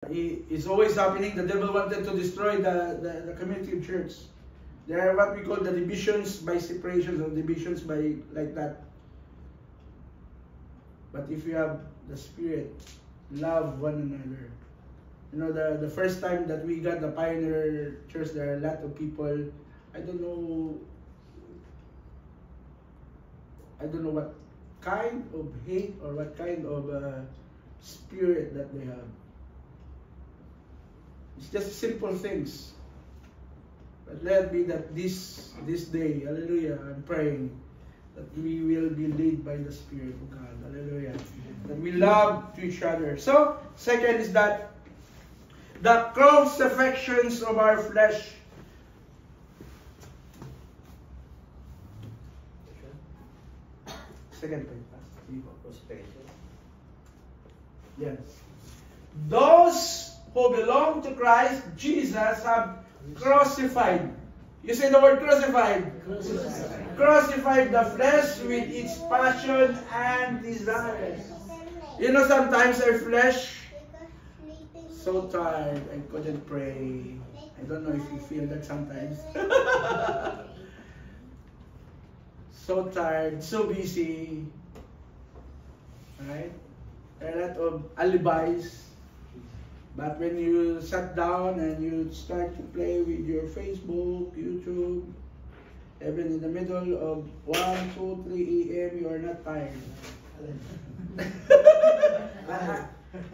It's always happening. The devil wanted to destroy the community of church. There are what we call the divisions by separations, or divisions by like that. But if you have the Spirit, love one another. You know, the first time that we got the Pioneer Church, there are a lot of people, I don't know what kind of hate or what kind of spirit that they have. It's just simple things. But let it be that this day, hallelujah, I'm praying that we will be led by the Spirit of God. Hallelujah. That we love to each other. So, second is that the cross affections of our flesh. Second point. Yes. Those who belong to Christ Jesus have crucified. You say the word crucified. Crucified the flesh with its passion and desires. You know, sometimes our flesh, so tired, I couldn't pray. I don't know if you feel that sometimes. So tired, so busy. Right? A lot of alibis. But when you sat down and you start to play with your Facebook, YouTube, even in the middle of 1, 2, 3 a.m., you are not tired.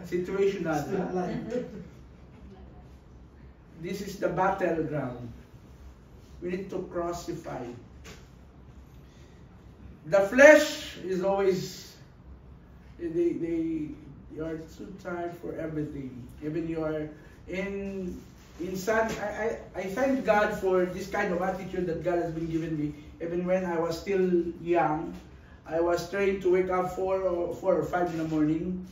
Situational. This is the battleground. We need to crucify. The flesh is always, you are too tired for everything. Even you are in sun. I thank God for this kind of attitude that God has been giving me. Even when I was still young, I was trained to wake up 4 or 5 in the morning.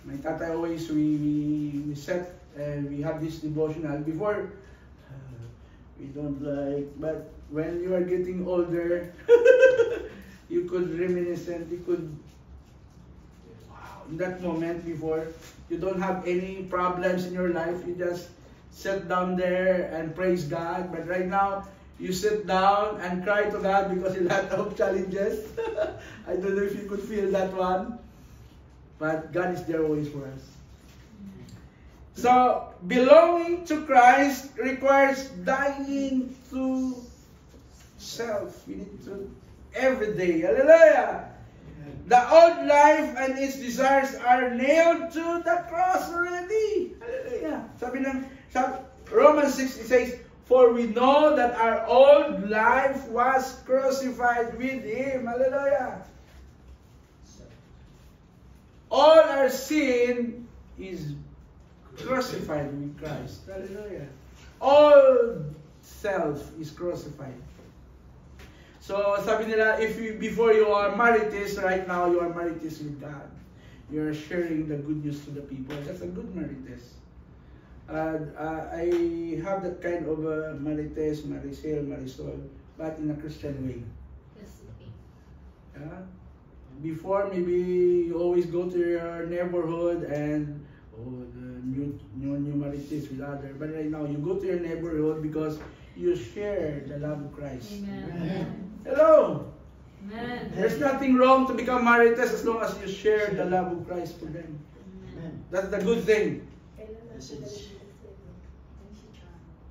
My tata always, we set and we have this devotional. Before, we don't like, but when you are getting older, you could reminiscent, you could, wow, in that moment before, you don't have any problems in your life, you just sit down there and praise God. But right now, you sit down and cry to God because a lot of challenges. I don't know if you could feel that one. But God is there always for us. So, belonging to Christ requires dying to self. We need to, every day. Hallelujah! The old life and its desires are nailed to the cross already. Hallelujah! Romans 6, it says, for we know that our old life was crucified with Him. Hallelujah! All our sin is crucified with Christ. Hallelujah! All self is crucified. So, sabi nila, before you are marites, right now you are marites with God. You are sharing the good news to the people. That's a good marites. I have that kind of marites, Maricel, Marisol, but in a Christian way. Before, maybe you always go to your neighborhood and the new marites with others. But right now, you go to your neighborhood because you share the love of Christ. Amen. Hello. Amen. There's nothing wrong to become marites as long as you share the love of Christ to them. Amen. That's the good thing.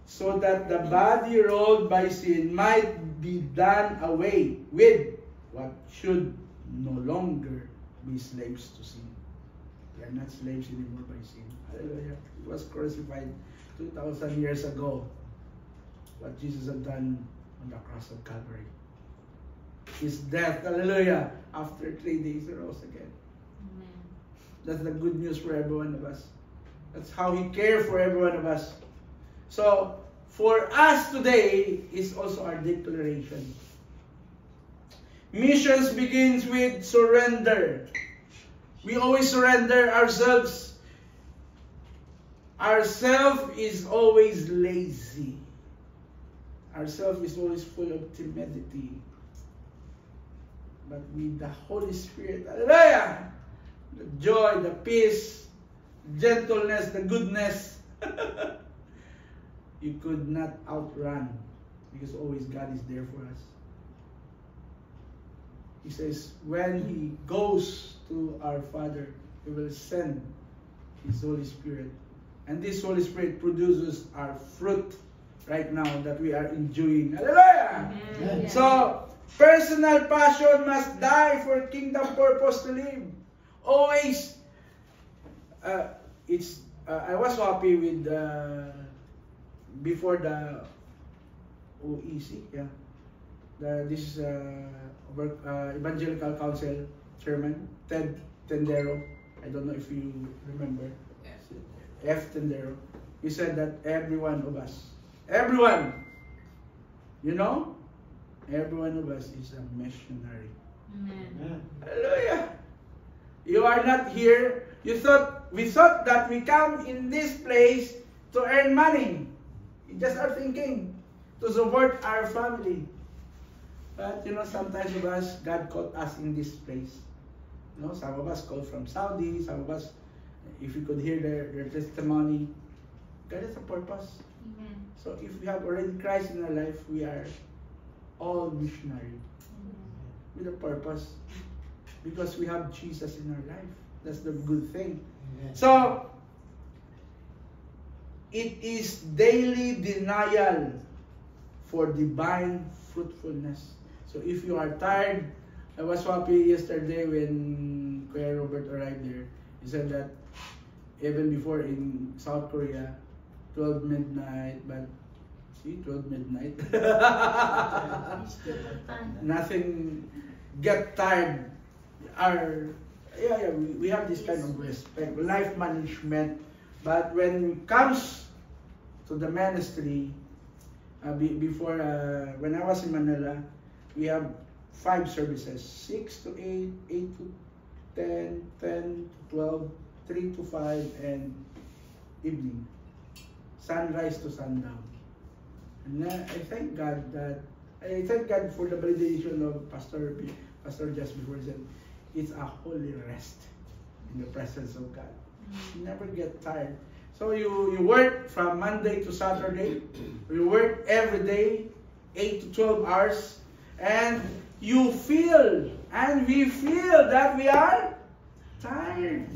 So that the body ruled by sin might be done away with, what should no longer be slaves to sin. We are not slaves anymore by sin. Hallelujah. It was crucified 2,000 years ago. What Jesus had done on the cross of Calvary. His death, hallelujah, after 3 days he rose again. Amen. That's the good news for every one of us. That's how He cared for every one of us. So, for us today is also our declaration. Missions begins with surrender. We always surrender ourselves. Ourself is always lazy. Ourself is always full of timidity. But with the Holy Spirit, hallelujah, the joy, the peace, gentleness, the goodness, you could not outrun, because always God is there for us. He says, when He goes to our Father, He will send His Holy Spirit. And this Holy Spirit produces our fruit right now that we are enjoying. Hallelujah! Amen. So, personal passion must die for kingdom purpose to live. Always, I was so happy with before the OEC, yeah. This Evangelical Council Chairman, Ted Tendero. I don't know if you remember. F. Tendero. He said that every one of us, everyone, you know, every one of us is a missionary. Amen. Hallelujah. You are not here. We thought that we come in this place to earn money. You just are thinking to support our family. But you know, sometimes of us, God called us in this place. You know, some of us called from Saudi, some of us, if you could hear their testimony, God has a purpose. Amen. So if we have already Christ in our life, we are all missionary with a purpose, because we have Jesus in our life. That's the good thing. Amen. So it is daily denial for divine fruitfulness. So if you are tired, I was happy yesterday when Kuya Robert arrived there. He said that even before in South Korea, 12 midnight, but see, 12 midnight. Nothing get tired. We have this kind of respect, life management. But when it comes to the ministry, before when I was in Manila, we have 5 services: 6 to 8, 8 to 10, 10 to 12, 3 to 5, and evening, sunrise to sundown. And I thank God for the validation of Pastor just before he said, it's a holy rest in the presence of God. You never get tired. So you work from Monday to Saturday. You work every day, 8 to 12 hours, and you feel, and we feel that we are tired.